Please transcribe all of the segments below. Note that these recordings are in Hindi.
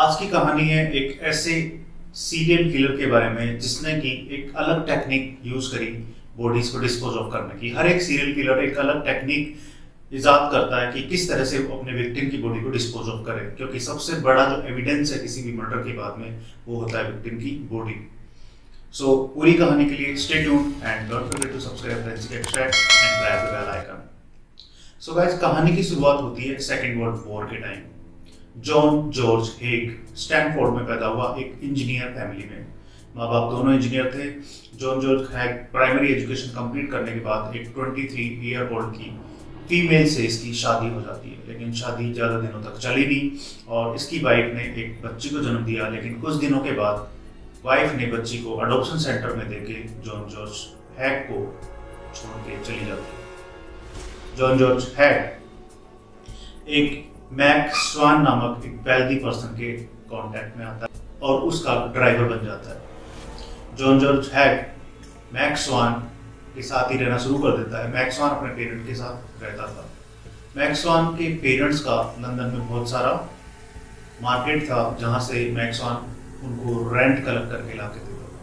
आज की कहानी है एक ऐसे सीरियल किलर के बारे में जिसने की एक अलग टेक्निक यूज करी बॉडीज को डिस्पोज ऑफ करने की। हर एक सीरियल किलर एक अलग टेक्निक इजाद करता है कि किस तरह से वो अपने विक्टिम की बॉडी को डिस्पोज ऑफ करे, क्योंकि सबसे बड़ा जो एविडेंस है किसी भी मर्डर के बाद में वो होता है विक्टिम की बॉडी। सो पूरी कहानी के लिए stay tuned and don't forget to subscribe forensic extract and press the bell icon. So guys, कहानी की शुरुआत होती है सेकेंड वर्ल्ड वॉर के time. John George Haigh Stamford में पैदा हुआ एक इंजीनियर फैमिली में। माँ बाप दोनों इंजीनियर थे। John George Hague primary education complete करने के बाद एक 23 ईयर ओल्ड की फीमेल से इसकी शादी हो जाती है, लेकिन शादी ज़्यादा दिनों तक चली नहीं और इसकी वाइफ ने एक बच्ची को जन्म दिया। लेकिन कुछ दिनों के बाद वाइफ ने बच्ची को अडॉप्शन सेंटर में देके जॉन जॉर्ज हेग को छोड़ के चली जाती है। जॉन जॉर्ज हेग एक मैक स्वान नामक एक वेल्दी पर्सन के कांटेक्ट में आता है और उसका ड्राइवर बन जाता है। जॉन जॉर्ज हेग मैक स्वान के साथ ही रहना शुरू कर देता है। मैक स्वान अपने पेरेंट के साथ रहता था। मैक स्वान के पेरेंट्स का लंदन में बहुत सारा मार्केट था जहां से मैक स्वान उनको रेंट कलेक्ट करके लाके देता था।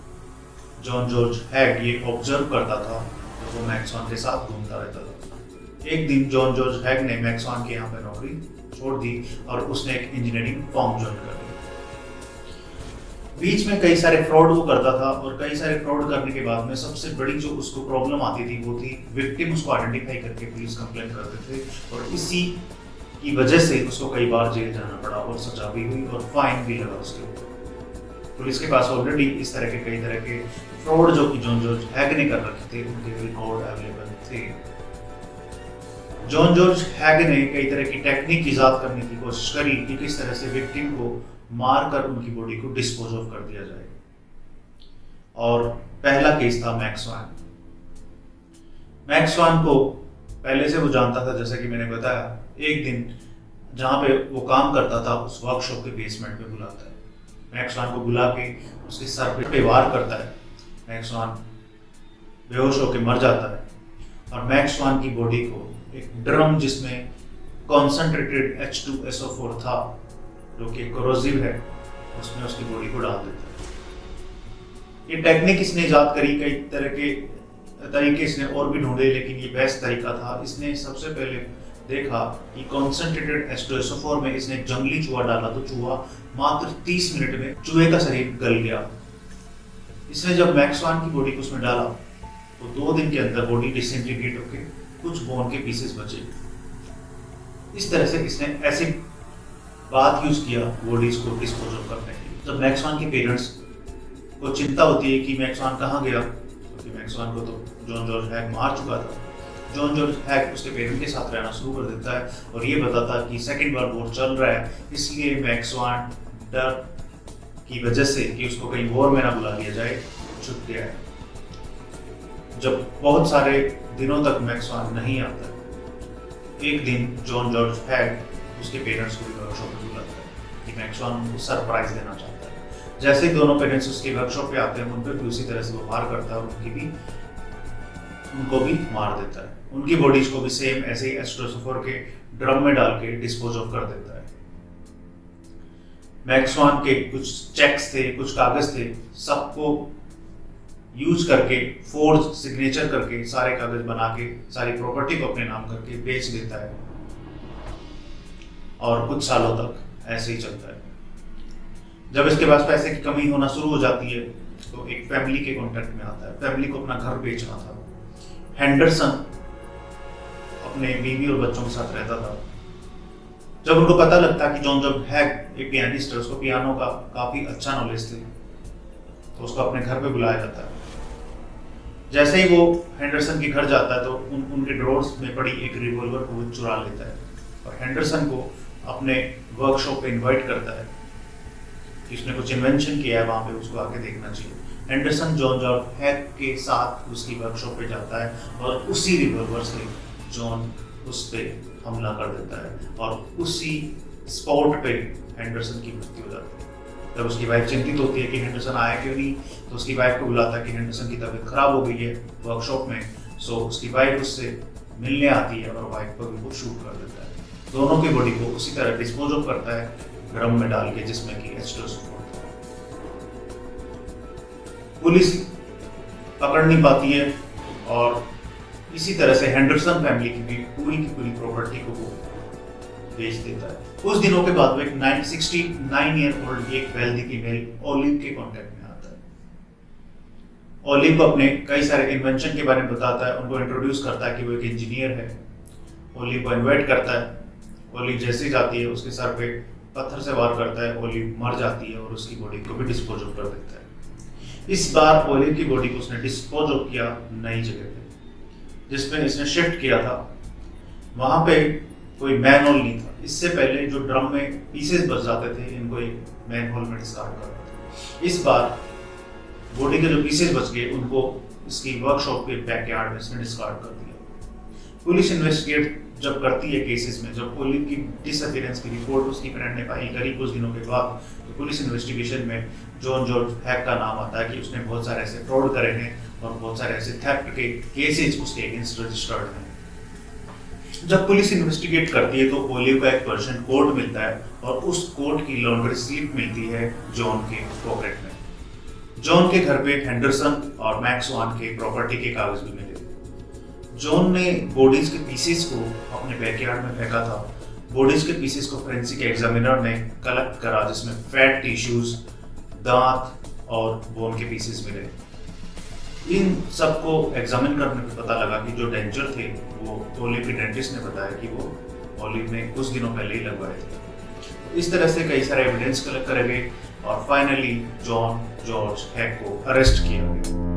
जॉन जॉर्ज हेग ये ऑब्जर्व करता था तो वो मैक स्वान के साथ घूमता रहता था। एक दिन जॉन जॉर्ज हेग ने मैक स्वान के यहाँ पे नौकरी छोड़ दी और उसने एक इंजीनियरिंग फॉर्म ज्वाइन कर ली। बीच में कई सारे फ्रॉड वो करता था और कई सारे फ्रॉड करने के बाद में सबसे बड़ी जो उसको प्रॉब्लम आती थी वो थी विक्टिम उसको आइडेंटिफाई करके पुलिस कंप्लेन करते थे और इसी की वजह से उसको कई बार जेल जाना पड़ा और सजा भी हुई और फाइन भी लगा उसके ऊपर। पुलिस के पास ऑलरेडी इस तरह के कई तरह के फ्रॉड जो कि जॉन जॉर्ज हेग ने कर रखे थे उनके रिकॉर्ड अवेलेबल थे। जॉन जॉर्ज हेग ने कई तरह की टेक्निक इजाद करने की कोशिश करी कि किस तरह से विक्टिम को मारकर उनकी बॉडी को डिस्पोज ऑफ कर दिया जाए। और पहला केस था मैक स्वान। मैक स्वान को पहले से वो जानता था, जैसा कि मैंने बताया। एक दिन जहां पे वो काम करता था उस वर्कशॉप के बेसमेंट में बुलाता है। मैक स्वान को बुला के उसके सर पे वार करता है। मैक स्वान बेहोश होकर मर जाता है और मैक स्वान की बॉडी को एक ड्रम जिसमें कॉन्सेंट्रेटेड H2SO4 था जो कि कोरोसिव है उसमें उसकी बॉडी को डाल देता है। ये टेक्निक इसने इजाद करी, कई तरह के तरीके इसने और भी ढूंढे, लेकिन ये बेस्ट तरीका था। इसने सबसे पहले देखा कि कॉन्सेंट्रेटेड H2SO4 में इसने जंगली चूहा डाला तो चूहा मात्र 30 मिनट में चूहे का शरीर गल गया। इसने जब मैक स्वान की बॉडी को उसमें डाला तो 2 दिन के अंदर बॉडी डिसइंटीग्रेट होकर कुछ बोन के पीसेस बचे। इस तरह से इसने ऐसी बात यूज किया बॉडीज को डिस्पोज ऑफ करने के लिए। जब मैक स्वान के पेरेंट्स को चिंता होती है कि मैक स्वान कहाँ गया, क्योंकि मैक स्वान को तो जॉन जॉर्ज हेग मार चुका था। जॉन जॉर्ज हेग उसके पेरेंट के साथ रहना शुरू कर देता है और ये बताता है कि सेकेंड वर्ल्ड वॉर चल रहा है, इसलिए मैक स्वान डर की वजह से कि उसको कहीं वॉर में ना बुला लिया जाए छुप गया है। जब बहुत सारे दिनों तक मैक स्वान नहीं आता, एक दिन जॉन जॉर्ज हेग उसके पेरेंट्स को वर्कशॉप में बुलाता है कि मैक स्वान उनको सरप्राइज देना चाहता है। जैसे ही दोनों पेरेंट्स उसके वर्कशॉप पे आते हैं उन पर भी उसी तरह से वो वार करता है और उनको भी मार देता है। उनकी बॉडीज को भी सेम ऐसे ही H2SO4 के ड्रम में डाल के डिस्पोज ऑफ कर देता है। मैक स्वान के कुछ चेक्स थे, कुछ कागज थे, सबको यूज करके फोर्ज सिग्नेचर करके सारे कागज बना के सारी प्रॉपर्टी को अपने नाम करके बेच देता है और कुछ सालों तक ऐसे ही चलता है। जब इसके पास पैसे की कमी होना शुरू हो जाती है तो एक फैमिली के कांटेक्ट में आता है। फैमिली को अपना घर बेचना था। हेंडरसन अपने बीवी और बच्चों के साथ रहता था। जब उनको पता लगता कि जॉन जॉर्ज हेग एक पियानिस्ट है, उसको पियानो का काफी अच्छा नॉलेज थे, तो उसको अपने घर पे बुलाया जाता है। जैसे ही वो हेंडरसन के घर जाता है तो उनके ड्रॉर्स में पड़ी एक रिवॉल्वर को वो चुरा लेता है और हेंडरसन को अपने वर्कशॉप पे इनवाइट करता है कि उसने कुछ इन्वेंशन किया है, वहां पे उसको आके देखना चाहिए। हेंडरसन जॉन जॉर्ज हेग के साथ उसकी वर्कशॉप पे जाता है और उसी रिवॉल्वर से जॉन उस पे हमला कर देता है और उसी स्पॉट पे हेंडरसन की मृत्यु हो जाती है। जब उसकी वाइफ चिंतित होती है कि हेंडरसन आया क्यों नहीं, तो उसकी वाइफ को बुलाता है कि हेंडरसन की तबीयत खराब हो गई है वर्कशॉप में। सो उसकी वाइफ उससे मिलने आती है और वाइफ को भी वो शूट कर देता है। दोनों की बॉडी को उसी तरह डिस्पोज ऑफ करता है ड्रम में डाल के, जिसमें कि H2SO4 था। पुलिस पकड़ नहीं पाती है और इसी तरह से हेंडरसन फैमिली की भी पूरी की पूरी प्रॉपर्टी को वो बेच देता है। कुछ दिनों के बाद वो एक 69 ईयर ओल्ड एक वेल्दी फीमेल ओलिव के कांटेक्ट में आता है। ओलिव अपने कई सारे इन्वेंशन के बारे में बताता है, उनको इंट्रोड्यूस करता है कि वो एक इंजीनियर है। ओलिव को इन्वाइट करता है। ओलिव जैसे ही जाती है उसके सर पे पत्थर से वार करता है, ओलिव मर जाती है और उसकी बॉडी को भी डिस्पोज ऑफ कर देता है। इस बार ओलिव की बॉडी को उसने डिस्पोज ऑफ किया नई जगह पे, जिसमें इसने शिफ्ट किया था। वहां पे कोई मैन होल नहीं था। इससे पहले जो ड्रम में पीसेस बच जाते थे, इनको एक मैन होल में डिस्कार्ड कर था। इस बार बॉडी के जो पीसेस बच गए उनको इसकी वर्कशॉप के बैकयार्ड में इसने डिस्कार्ड कर दिया। पुलिस इन्वेस्टिगेट जब करती है केसेस में, जब ओलिव की डिसअपीयरेंस की रिपोर्ट उसकी फ्रेंड ने पाई करीब कुछ दिनों के बाद, तो पुलिस इन्वेस्टिगेशन में जॉन जॉर्ज हैक का नाम आता है कि उसने बहुत सारे ऐसे फ्रॉड करे हैं और बहुत सारे ऐसे थेफ्ट के केसेस उसके अगेंस्ट रजिस्टर्ड हैं। जब पुलिस इन्वेस्टिगेट करती है तो ओलिव का एक वर्जन कोड मिलता है और उस कोड की लॉन्ड्री स्लिप मिलती है जॉन के पॉकेट में। जॉन के घर पे हेंडरसन और मैक्स वान के प्रॉपर्टी के कागज भी मिले। जॉन ने बॉडीज के पीसेस को अपने बैकयार्ड में फेंका था। बॉडीज के पीसेस को फोरेंसिक एग्जामिनर ने कलेक्ट करा, जिसमें फैट टिश्यूज, दांत और बोन के पीसेस मिले। इन सबको एग्जामिन करने पे पता लगा कि जो डेंचर थे वो ओलिव के डेंटिस्ट ने बताया कि वो ओलिव ने कुछ दिनों पहले ही लगवाए थे। इस तरह से कई सारे एविडेंस कलेक्ट करे गए और फाइनली जॉन जॉर्ज हैक को अरेस्ट किया गया।